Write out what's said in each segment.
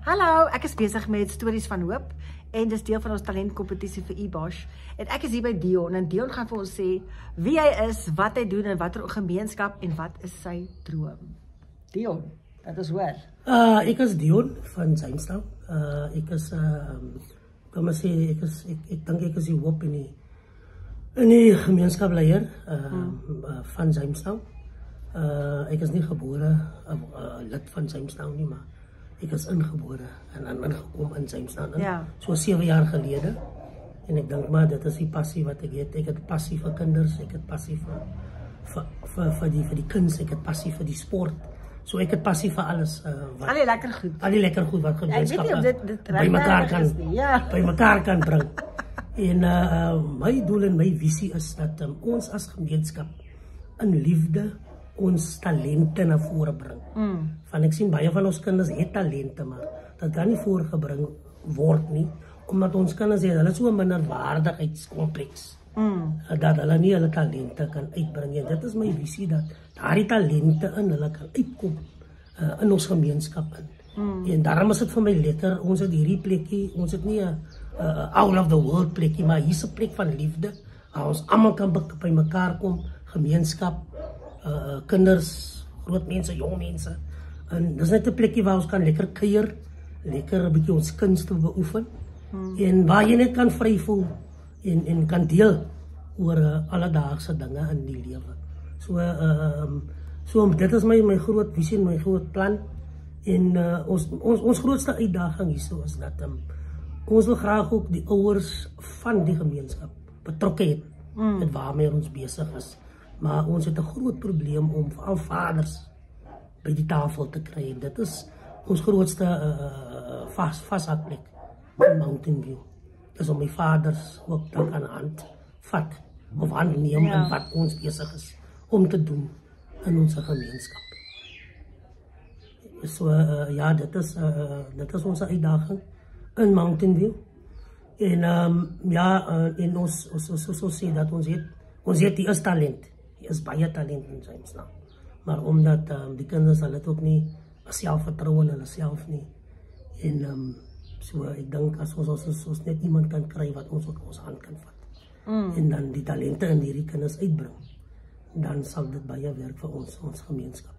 Hallo, ek is besig met Stories van Hoop en dis deel van ons talentkompetisie vir eBosh. En ek is hier by Dion en Dion gaan vir ons sê wie hy is, wat hy doen en watter gemeenskap en wat is sy droom. Dion, dat is hoor. Ek is Dion van Jamestown. Ek is kom maar sê ek dink ek is die hoop in die gemeenskapleier van Jamestown. Ek is nie gebore lid van Jamestown nie, maar ek is ingebore en ingekom in Jamestown. So 7 jaar gelede. En ek dink maar dit is die passie wat ek het. Ek het passie vir kinders, ek het passie vir die kuns, ek het passie vir die sport. So ek het passie vir alles al die lekker goed. Al die lekker goed wat gemeenskappe by mekaar kan bring. En my doel en my visie is dat ons as gemeenskap in liefde ons talente na vore bring. Van ek sien baie van ons kinders het talente, maar dat kan nie voorgebring word nie, omdat ons kinders het, hulle so 'n minderwaardigheidskompleks. Dat hulle nie hulle talente kan uitbring. En dit is my visie dat daardie talente in hulle kan uitkom in ons gemeenskap in. En daarom is dit vir my lekker, ons het hierdie plekkie, ons het nie 'n out of the world plekkie, maar hier's 'n plek van liefde, waar ons almal kan by mekaar kom, gemeenskap, kinders, groot mense, jong mense. En dis net 'n plekkie waar ons kan lekker kuier, lekker 'n bietjie ons kunste beoefen. En waar jy net kan vry voel en kan deel oor alledaagse dinge in die lewe. So dit is my groot visie, my groot plan. En ons grootste uitdaging hierso is dat ons wil graag ook die ouers van die gemeenskap betrokke hê met waarmee ons besig is. Maar ons het 'n groot probleem om al vaders by die tafel te kry. Dit is ons grootste vashakplek in Mountain View. Dis om my vaders ook dan aan hand vat of aanneem en wat ons besig is om te doen in ons gemeenskap. So dit is ons uitdaging in Mountain View. En en ons sê dat ons het die is talent. Is baie talent in Jamestown. Maar omdat die kinders hulle het ook nie selfvertroue in hulle self nie. En so ek dink as ons net iemand kan kry wat ons ook ons hand kan vat. En dan die talente in hierdie kinders uitbring, dan sal dit baie werk vir ons gemeenskap.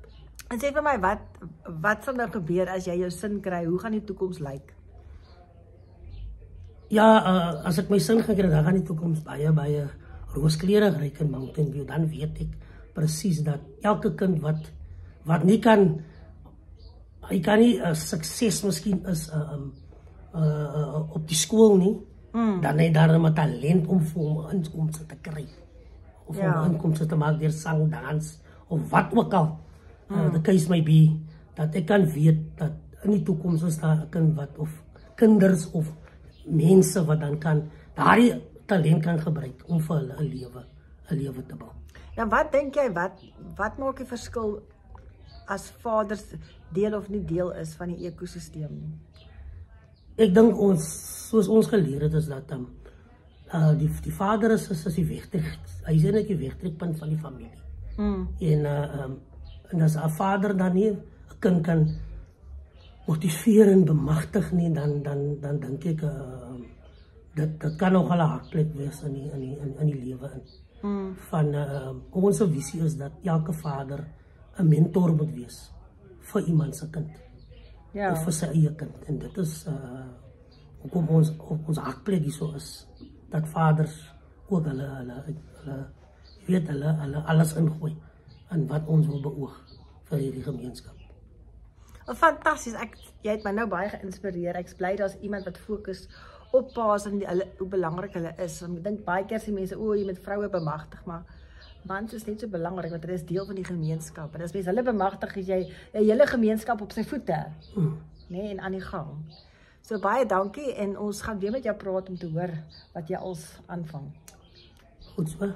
En sê vir my, wat sal nou gebeur as jy jou sin kry? Hoe gaan die toekoms lyk? Ja, as ek my sin gekry, dan gaan die toekoms baie rooskleurig ryk in Mountain View. Dan weet ek presies dat elke kind wat nie kan, hy kan nie sukses miskien is op die skool nie, dan hy daar 'n talent om vir hom inkomste te kry. Of om inkomste te maak deur sang, dans, of wat ook al. The case may be, dat ek kan weet dat in die toekoms is daar 'n kind wat, of kinders of mense wat dan kan daardie talent kan gebruik om vir hulle 'n lewe te bou. Nou wat dink jy, wat maak die verskil as vaders deel of nie deel is van die ekosisteem nie? Ek dink soos ons geleer het is dat die vader is die wegtrek. Hy is net die wegtrekpunt van die familie. En as 'n vader dan nie 'n kind kan motiveer en bemagtig nie, dan dink ek dat kan ook al 'n hartplek wees in die lewe in. Van ons visie is dat elke vader 'n mentor moet wees vir iemand se kind. Of vir sy eie kind. En dit is hoekom ons hartplek hierso is dat vaders ook hulle alles ingooi in wat ons wil beoog vir hierdie gemeenskap. Fantasties, jy het my nou baie geïnspireer. Ek is bly daar's iemand wat fokus op paas en hoe belangrik hulle is. Ek dink baie keer sien mense, jy moet vroue bemagtig, maar mans is net so belangrik want hulle is deel van die gemeenskap. En as mens hulle bemagtig, is jy 'n hele gemeenskap op sy voete, en aan die gang. So baie dankie en ons gaan weer met jou praat om te hoor wat jy als aanvang. Goed so.